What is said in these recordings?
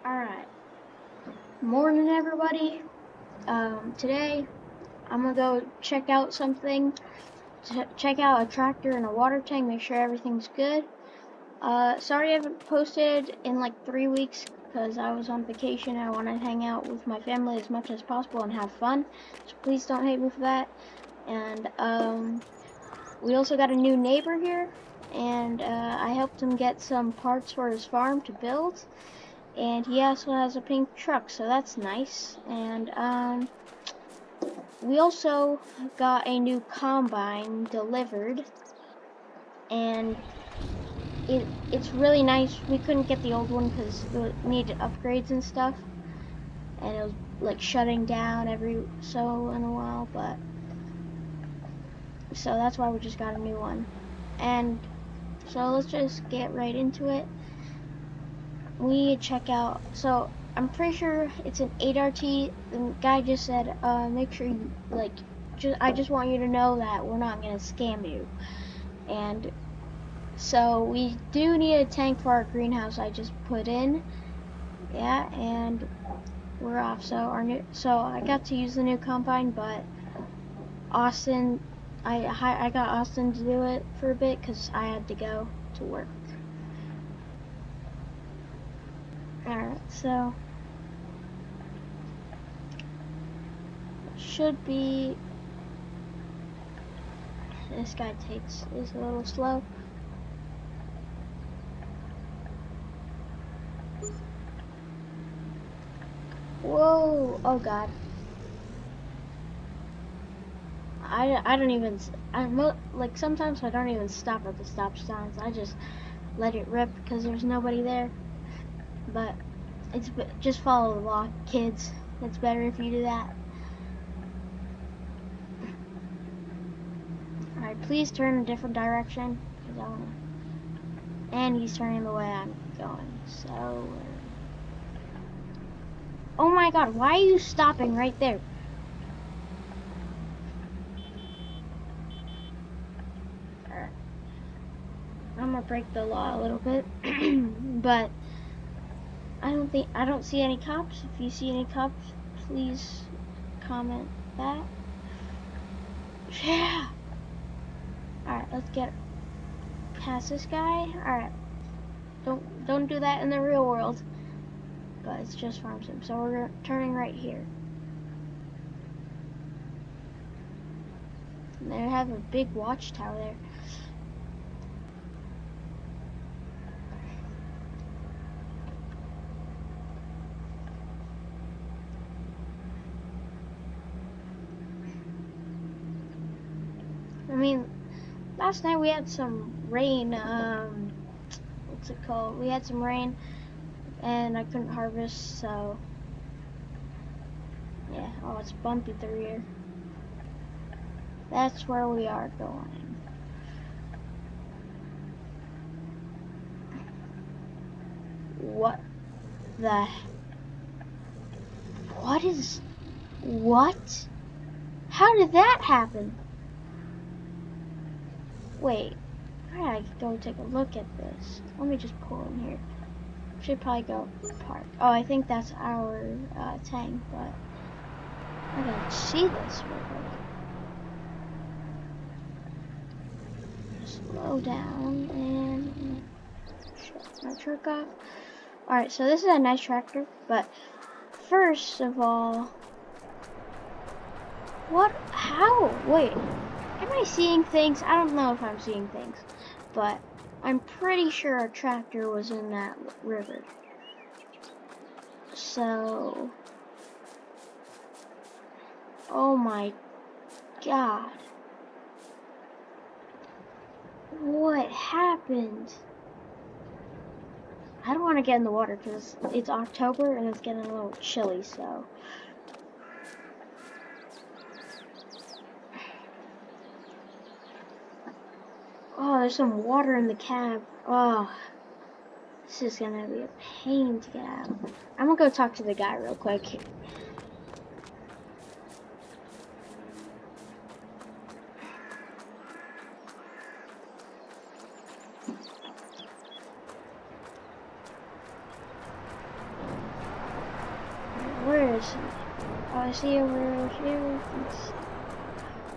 Alright, morning everybody. Today I'm gonna go check out something, check out a tractor and a water tank, make sure everything's good. Sorry I haven't posted in like 3 weeks because I was on vacation. I want to hang out with my family as much as possible and have fun, so please don't hate me for that. And we also got a new neighbor here, and I helped him get some parts for his farm to build. And he also has a pink truck, so that's nice. And we also got a new combine delivered, and it's really nice. We couldn't get the old one because it needed upgrades and stuff, and it was like shutting down every so in a while. But so that's why we just got a new one. And so let's just get right into it. We check out. So I'm pretty sure it's an 8RT. The guy just said, make sure you I just want you to know that we're not gonna scam you. And so we do need a tank for our greenhouse I just put in. Yeah, and we're off. So I got to use the new combine, but Austin, I got Austin to do it for a bit because I had to go to work. Alright, so should be. This guy is a little slow. Whoa! Oh God! I don't even. Like sometimes I don't even stop at the stop signs. I just let it rip because there's nobody there. But it's just follow the law, kids. It's better if you do that. Alright, please turn a different direction. And he's turning the way I'm going. So. Oh my God! Why are you stopping right there? I'm gonna break the law a little bit, but I don't see any cops. If you see any cops, please comment that. Yeah. All right, let's get past this guy. All right, don't do that in the real world, but it's just farm sim. So we're turning right here. And they have a big watchtower there. I mean, last night we had some rain. What's it called? We had some rain, and I couldn't harvest. So yeah. Oh, it's bumpy through here. That's where we are going. What the? What? How did that happen? Wait, where did I go take a look at this? Let me just pull in here. Should probably go park. Oh, I think that's our tank, but I gotta see this real quick. Slow down and shut my truck off. Alright, so this is a nice tractor, but first of all, what? How? Wait, am I seeing things? I don't know if I'm seeing things, but I'm pretty sure a tractor was in that river. So, oh my God. What happened? I don't want to get in the water because it's October and it's getting a little chilly, so. Oh, there's some water in the cab. Oh, this is gonna be a pain to get out. I'm gonna go talk to the guy real quick. is he? Oh, I see over here.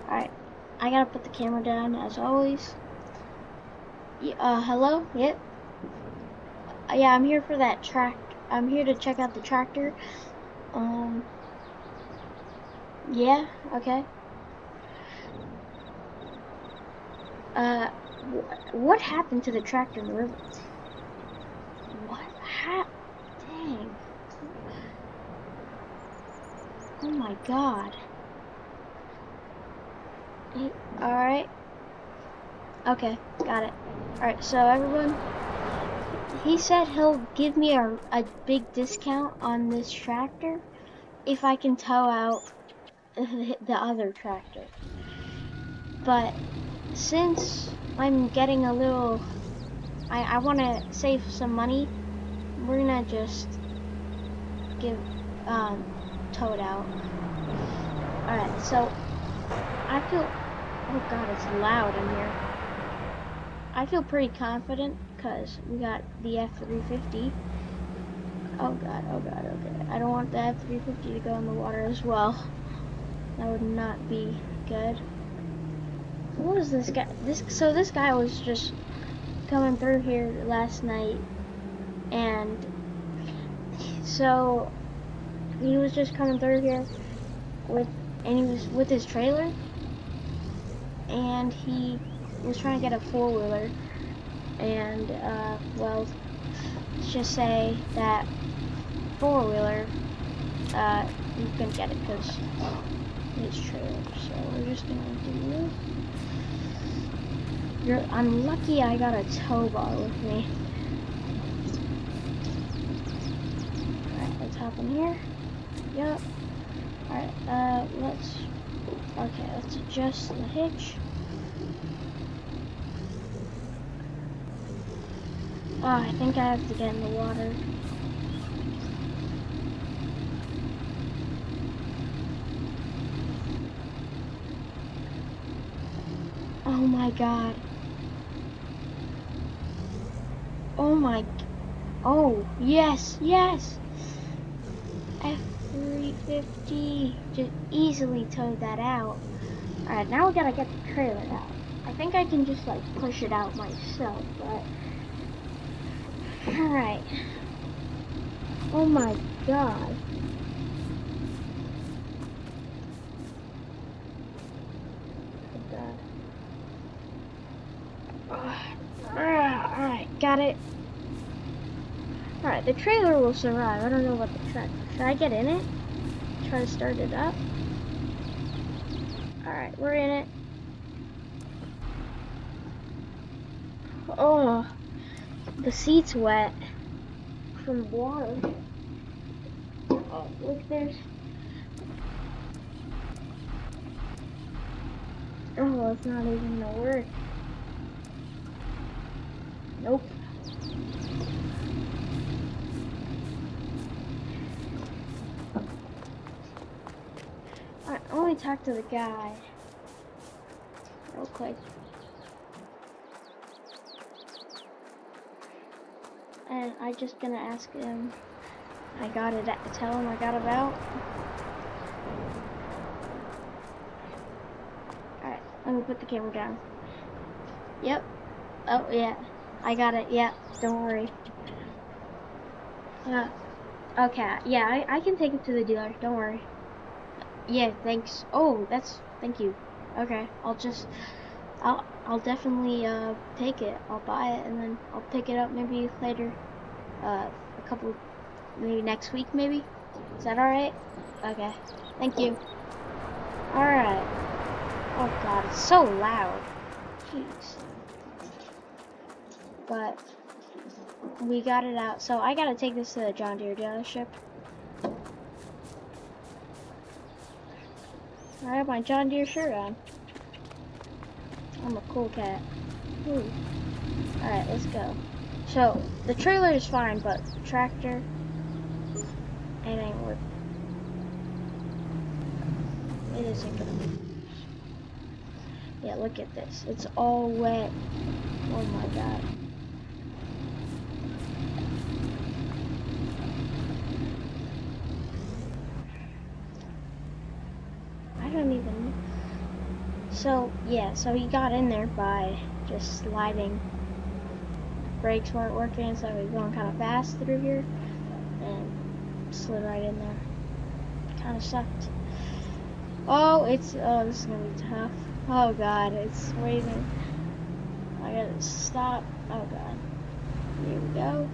Alright, I gotta put the camera down as always. Hello? Yep. Yeah, I'm here for that I'm here to check out the tractor. Yeah, okay. What happened to the tractor in the river? What happened? Dang. Oh my god. Hey, alright. Okay, got it. Alright, so everyone, he said he'll give me a big discount on this tractor if I can tow out the other tractor. But since I'm getting a little, I want to save some money, we're gonna just tow it out. Alright, so I feel, oh god, it's loud in here. I feel pretty confident because we got the F350. Oh god, oh god, okay. I don't want the F350 to go in the water as well. That would not be good. What was this guy? So this guy was just coming through here last night, and so he was just coming through here he was with his trailer, and he was trying to get a four-wheeler, and well, let's just say that four-wheeler, you couldn't get it because his trailer. So we're just gonna do this. I'm lucky I got a tow bar with me. Alright, let's hop in here. Yep. Alright, let's adjust the hitch. Oh, I think I have to get in the water. Oh my god. Oh my, oh, yes, yes! F350, just easily towed that out. Alright, now we gotta get the trailer out. I think I can just like push it out myself, but... Alright. Oh my god. Alright, got it. Alright, the trailer will survive. I don't know about the tractor. Should I get in it? Try to start it up? Alright, we're in it. Oh, the seat's wet from water. Oh, look, there's... Oh, it's not even gonna work. Nope. I only talked to the guy real quick. And I just gonna ask him. Tell him I got it out. Alright, let me put the camera down. Yep. Oh, yeah. I got it. Yeah, don't worry. Okay. Yeah, I can take it to the dealer. Don't worry. Yeah, thanks. Oh, thank you. Okay, I'll definitely take it. I'll buy it and then I'll pick it up maybe later. Maybe next week maybe. Is that alright? Okay. Thank you. Alright. Oh god, it's so loud. Jeez. But we got it out. So I gotta take this to the John Deere dealership. I have my John Deere shirt on. I'm a cool cat. Ooh. Alright, let's go. So, the trailer is fine, but the tractor, it ain't working. It isn't gonna be. Yeah, look at this. It's all wet. Oh my god. I don't even. So yeah, so he got in there by just sliding. Brakes weren't working, so he was going kind of fast through here, and slid right in there. Kind of sucked. Oh, this is gonna be tough. Oh god, it's waving. I gotta stop. Oh god. Here we go.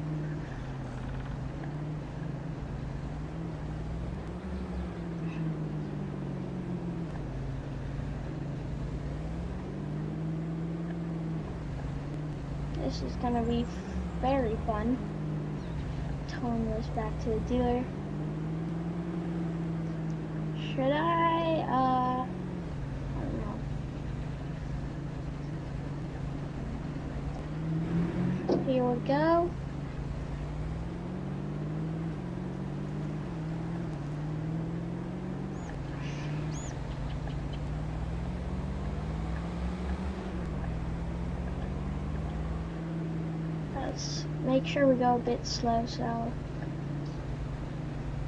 This is gonna be very fun. Towing this back to the dealer. Should I, I don't know. Here we go. Let's make sure we go a bit slow so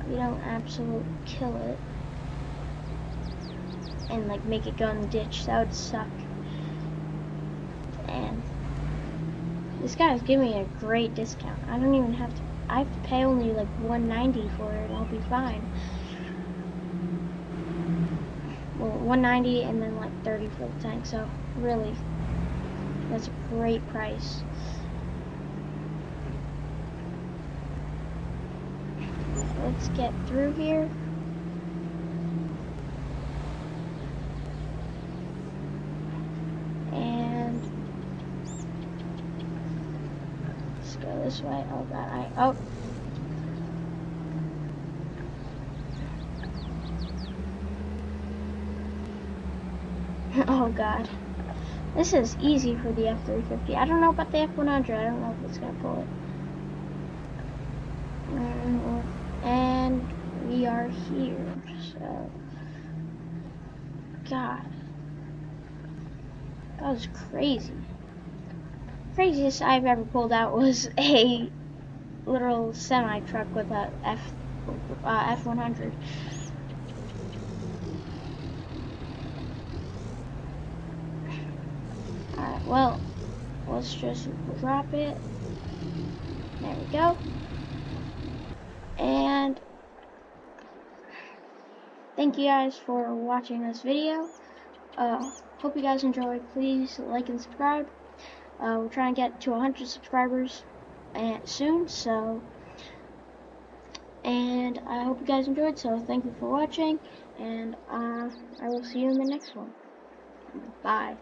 we don't absolutely kill it and like make it go in the ditch. That would suck. And this guy's giving me a great discount. I don't even have to. I have to pay only like $190 for it, and I'll be fine. Well, $190 and then like $30 for the tank. So really, that's a great price. Let's get through here. And let's go this way. Oh god, oh god. This is easy for the F350. I don't know about the F100. I don't know if it's gonna pull it. And we are here. So, god, that was crazy. Craziest I've ever pulled out was a literal semi truck with a F100. Alright, well, let's just drop it. There we go. And thank you guys for watching this video. Hope you guys enjoyed. Please like and subscribe. We're trying to get to 100 subscribers soon, so, and I hope you guys enjoyed, so thank you for watching, and I will see you in the next one. Bye.